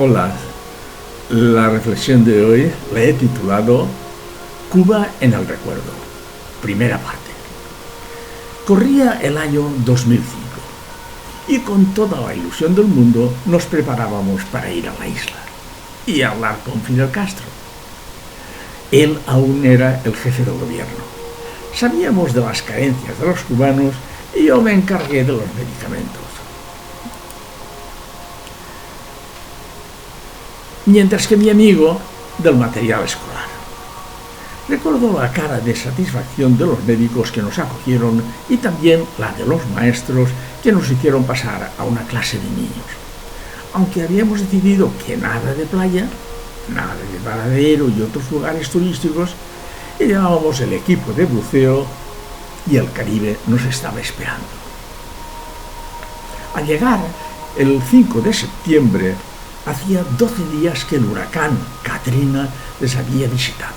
Hola, la reflexión de hoy la he titulado Cuba en el recuerdo, primera parte. Corría el año 2005 y con toda la ilusión del mundo nos preparábamos para ir a la isla y hablar con Fidel Castro. Él aún era el jefe del gobierno. Sabíamos de las carencias de los cubanos y yo me encargué de los medicamentos. Mientras que mi amigo del material escolar. Recuerdo la cara de satisfacción de los médicos que nos acogieron y también la de los maestros que nos hicieron pasar a una clase de niños. Aunque habíamos decidido que nada de playa, nada de Varadero y otros lugares turísticos, y llevábamos el equipo de buceo y el Caribe nos estaba esperando. Al llegar el 5 de septiembre, hacía 12 días que el huracán Katrina les había visitado.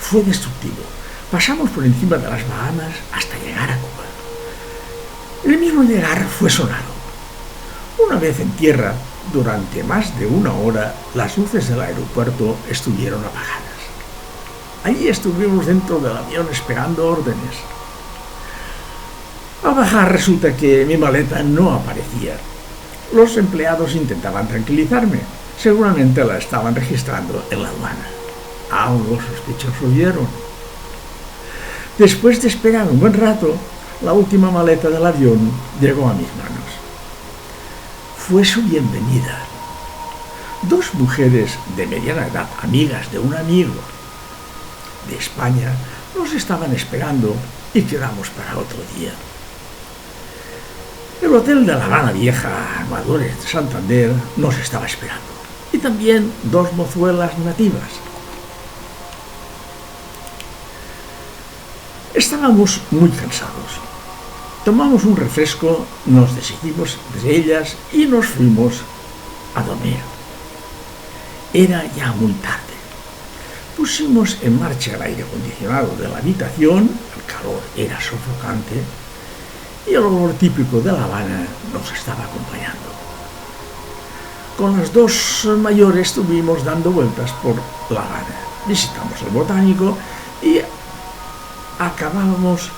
Fue destructivo. Pasamos por encima de las Bahamas hasta llegar a Cuba. El mismo llegar fue sonado. Una vez en tierra, durante más de una hora, las luces del aeropuerto estuvieron apagadas. Allí estuvimos dentro del avión esperando órdenes. Al bajar resulta que mi maleta no aparecía. Los empleados intentaban tranquilizarme. Seguramente la estaban registrando en la aduana. Algo sospechoso vieron. Después de esperar un buen rato, la última maleta del avión llegó a mis manos. Fue su bienvenida. Dos mujeres de mediana edad, amigas de un amigo de España, nos estaban esperando y quedamos para otro día. El hotel de La Habana Vieja, Armadores de Santander, nos estaba esperando. Y también dos mozuelas nativas. Estábamos muy cansados. Tomamos un refresco, nos deshicimos de ellas y nos fuimos a dormir. Era ya muy tarde. Pusimos en marcha el aire acondicionado de la habitación, el calor era sofocante y el olor típico de La Habana nos estaba acompañando. Con las dos mayores estuvimos dando vueltas por La Habana. Visitamos el Botánico y acabábamos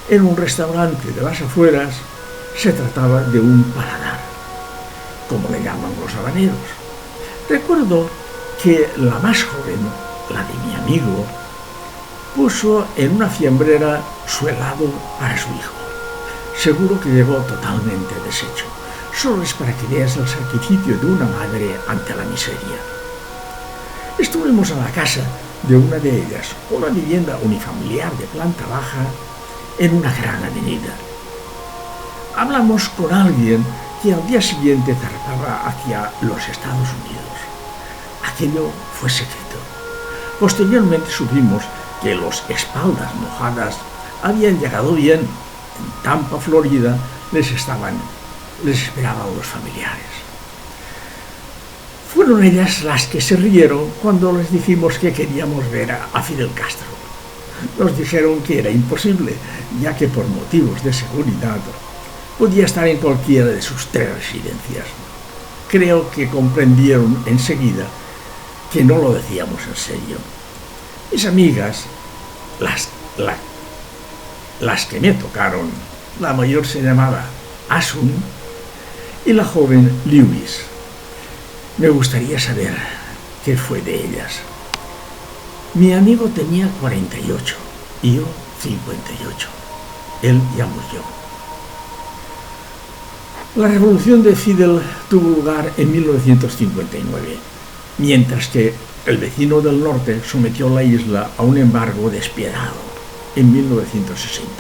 en un restaurante de las afueras. Se trataba de un paladar, como le llaman los habaneros. Recuerdo que la más joven, la de mi amigo, puso en una fiambrera su helado para su hijo. Seguro que llegó totalmente deshecho. Solo es para que veas el sacrificio de una madre ante la miseria. Estuvimos en la casa de una de ellas, una vivienda unifamiliar de planta baja en una gran avenida. Hablamos con alguien que al día siguiente zarpaba hacia los Estados Unidos. Aquello fue secreto. Posteriormente supimos que los espaldas mojadas habían llegado bien. En Tampa, Florida, les esperaban los familiares. Fueron ellas las que se rieron cuando les dijimos que queríamos ver a Fidel Castro. Nos dijeron que era imposible, ya que por motivos de seguridad podía estar en cualquiera de sus 3 residencias. Creo que comprendieron enseguida que no lo decíamos en serio. Mis amigas, las que me tocaron, la mayor se llamaba Asun y la joven Lewis. Me gustaría saber qué fue de ellas. Mi amigo tenía 48 y yo 58. Él ya murió. La revolución de Fidel tuvo lugar en 1959, mientras que el vecino del norte sometió la isla a un embargo despiadado en 1960.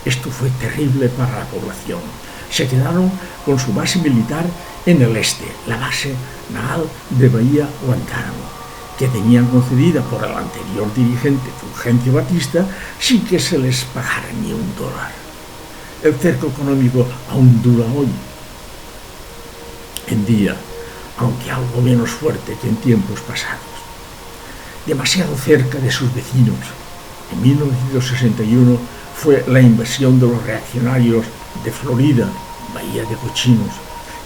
Esto fue terrible para la población. Se quedaron con su base militar en el este, la base naval de Bahía Guantánamo, que tenían concedida por el anterior dirigente Fulgencio Batista sin que se les pagara ni $1. El cerco económico aún dura hoy en día, aunque algo menos fuerte que en tiempos pasados. Demasiado cerca de sus vecinos. En 1961 fue la invasión de los reaccionarios de Florida, Bahía de Cochinos,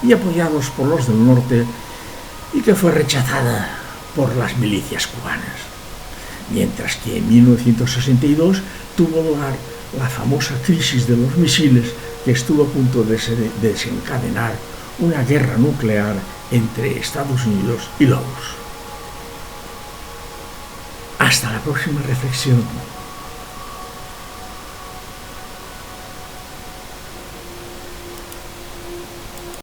y apoyados por los del norte, y que fue rechazada por las milicias cubanas. Mientras que en 1962 tuvo lugar la famosa crisis de los misiles, que estuvo a punto de desencadenar una guerra nuclear entre Estados Unidos y la URSS. Hasta la próxima reflexión.